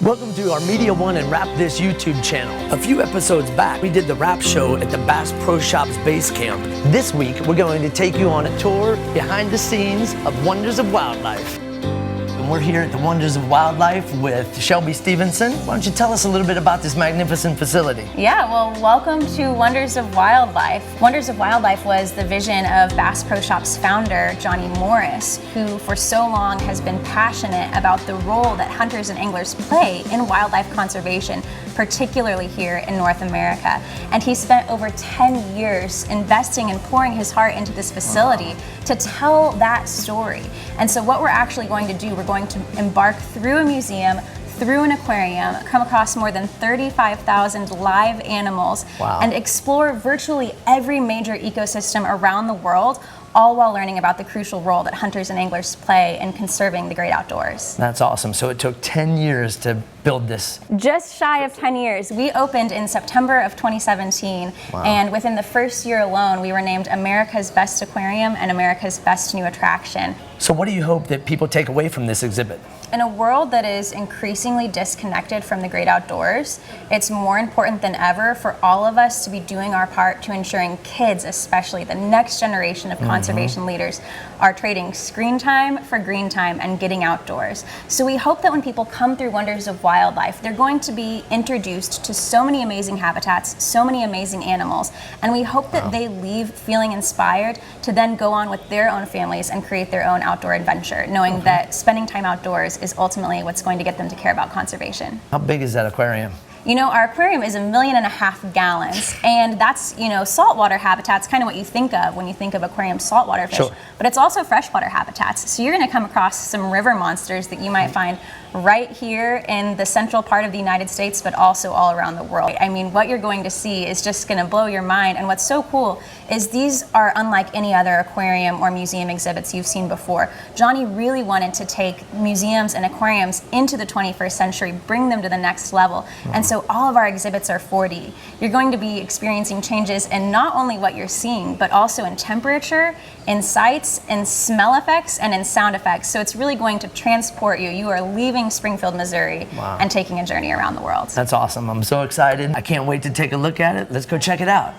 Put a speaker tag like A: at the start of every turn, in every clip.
A: Welcome to our Media One and Wrap This YouTube channel. A few episodes back, we did the wrap show at the Bass Pro Shops base camp. This week, we're going to take you on a tour behind the scenes of Wonders of Wildlife. And we're here at the Wonders of Wildlife with Shelby Stevenson. Why don't you tell us a little bit about this magnificent facility?
B: Yeah, well, welcome to Wonders of Wildlife. Wonders of Wildlife was the vision of Bass Pro Shops founder, Johnny Morris, who for so long has been passionate about the role that hunters and anglers play in wildlife conservation, particularly here in North America. And he spent over 10 years investing and pouring his heart into this facility to tell that story. And so what we're actually going to do, we're going to embark through a museum, through an aquarium, come across more than 35,000 live animals, and explore virtually every major ecosystem around the world, all while learning about the crucial role that hunters and anglers play in conserving the great outdoors.
A: That's awesome. So it took 10 years to build this.
B: Just shy of 10 years. We opened in September of 2017, and within the first year alone, we were named America's Best Aquarium and America's Best New Attraction.
A: So what do you hope that people take away from this exhibit?
B: In a world that is increasingly disconnected from the great outdoors, it's more important than ever for all of us to be doing our part to ensuring kids, especially the next generation of conservation leaders, are trading screen time for green time and getting outdoors. So we hope that when people come through Wonders of Wildlife, they're going to be introduced to so many amazing habitats, so many amazing animals, and we hope that they leave feeling inspired to then go on with their own families and create their own outdoor adventure, knowing that spending time outdoors is ultimately what's going to get them to care about conservation.
A: How big is that aquarium?
B: You know, our aquarium is 1.5 million gallons, and that's, you know, saltwater habitats, kind of what you think of when you think of aquarium saltwater fish, but it's also freshwater habitats. So you're gonna come across some river monsters that you might find right here in the central part of the United States, but also all around the world. I mean, what you're going to see is just gonna blow your mind, and what's so cool is these are unlike any other aquarium or museum exhibits you've seen before. Johnny really wanted to take museums and aquariums into the 21st century, bring them to the next level, and so all of our exhibits are 4D. You're going to be experiencing changes in not only what you're seeing, but also in temperature, in sights, in smell effects, and in sound effects. So it's really going to transport you. You are leaving Springfield, Missouri, and taking a journey around the world.
A: That's awesome. I'm so excited. I can't wait to take a look at it. Let's go check it out.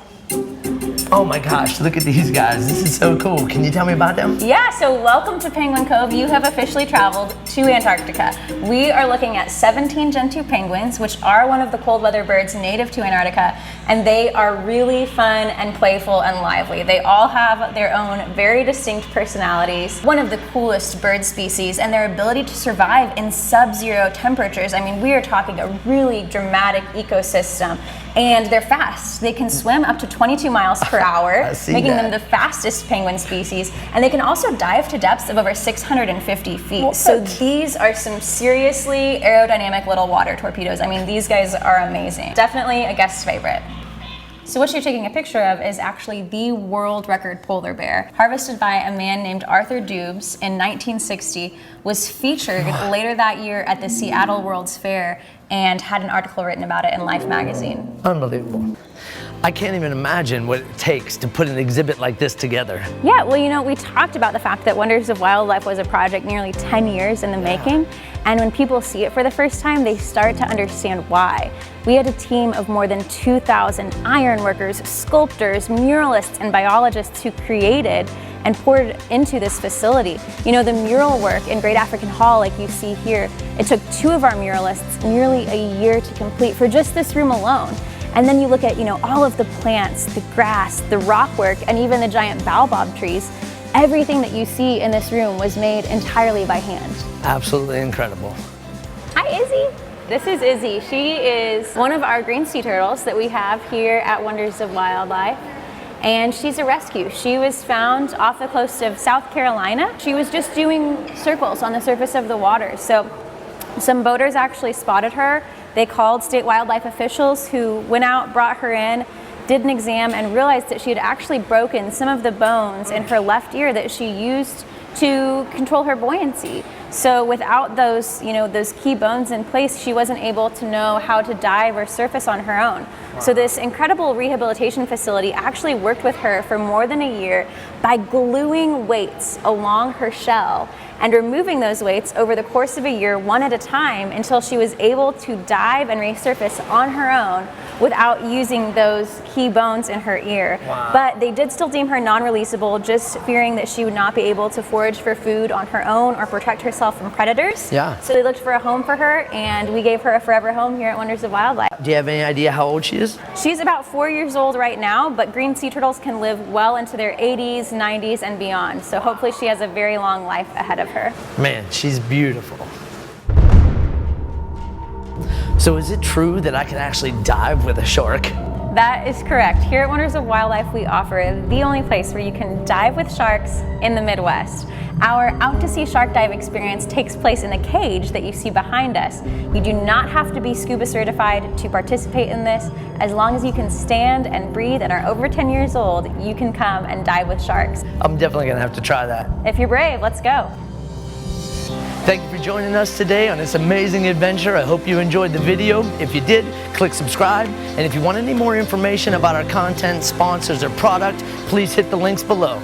A: Oh my gosh, look at these guys. This is so cool. Can you tell me about them?
B: Yeah, so welcome to Penguin Cove. You have officially traveled to Antarctica. We are looking at 17 Gentoo penguins, which are one of the cold weather birds native to Antarctica, and they are really fun and playful and lively. They all have their own very distinct personalities. One of the coolest bird species, and their ability to survive in sub-zero temperatures. I mean, we are talking a really dramatic ecosystem. And they're fast. They can swim up to 22 miles per hour, making them the fastest penguin species. And they can also dive to depths of over 650 feet. What? So these are some seriously aerodynamic little water torpedoes. I mean, these guys are amazing. Definitely a guest favorite. So what you're taking a picture of is actually the world record polar bear, harvested by a man named Arthur Dubs in 1960, was featured later that year at the Seattle World's Fair, and had an article written about it in Life magazine.
A: Unbelievable. I can't even imagine what it takes to put an exhibit like this together.
B: Yeah, well, you know, we talked about the fact that Wonders of Wildlife was a project nearly 10 years in the making, and when people see it for the first time, they start to understand why. We had a team of more than 2,000 ironworkers, sculptors, muralists, and biologists who created and poured into this facility. You know, the mural work in Great African Hall, like you see here, it took 2 of our muralists nearly a year to complete for just this room alone. And then you look at, you know, all of the plants, the grass, the rock work, and even the giant baobab trees. Everything that you see in this room was made entirely by hand.
A: Absolutely incredible.
B: Hi, Izzy. This is Izzy. She is one of our green sea turtles that we have here at Wonders of Wildlife. And she's a rescue. She was found off the coast of South Carolina. She was just doing circles on the surface of the water. So some boaters actually spotted her. They called state wildlife officials, who went out, brought her in, did an exam, and realized that she had actually broken some of the bones in her left ear that she used to control her buoyancy. So without those, you know, those key bones in place, she wasn't able to know how to dive or surface on her own. So this incredible rehabilitation facility actually worked with her for more than a year by gluing weights along her shell and removing those weights over the course of a year, one at a time, until she was able to dive and resurface on her own without using those key bones in her ear.
A: Wow.
B: But they did still deem her non-releasable, just fearing that she would not be able to forage for food on her own or protect herself from predators.
A: Yeah.
B: So they looked for a home for her, and we gave her a forever home here at Wonders of Wildlife.
A: Do you have any idea how old she is?
B: She's about 4 years old right now, but green sea turtles can live well into their 80s, 90s, and beyond. So hopefully she has a very long life ahead of her.
A: Man, she's beautiful. So is it true that I can actually dive with a shark?
B: That is correct. Here at Wonders of Wildlife, we offer the only place where you can dive with sharks in the Midwest. Our out to sea shark dive experience takes place in a cage that you see behind us. You do not have to be scuba certified to participate in this. As long as you can stand and breathe and are over 10 years old, you can come and dive with sharks.
A: I'm definitely gonna have to try that.
B: If you're brave, let's go.
A: Thank you for joining us today on this amazing adventure. I hope you enjoyed the video. If you did, click subscribe. And if you want any more information about our content, sponsors, or product, please hit the links below.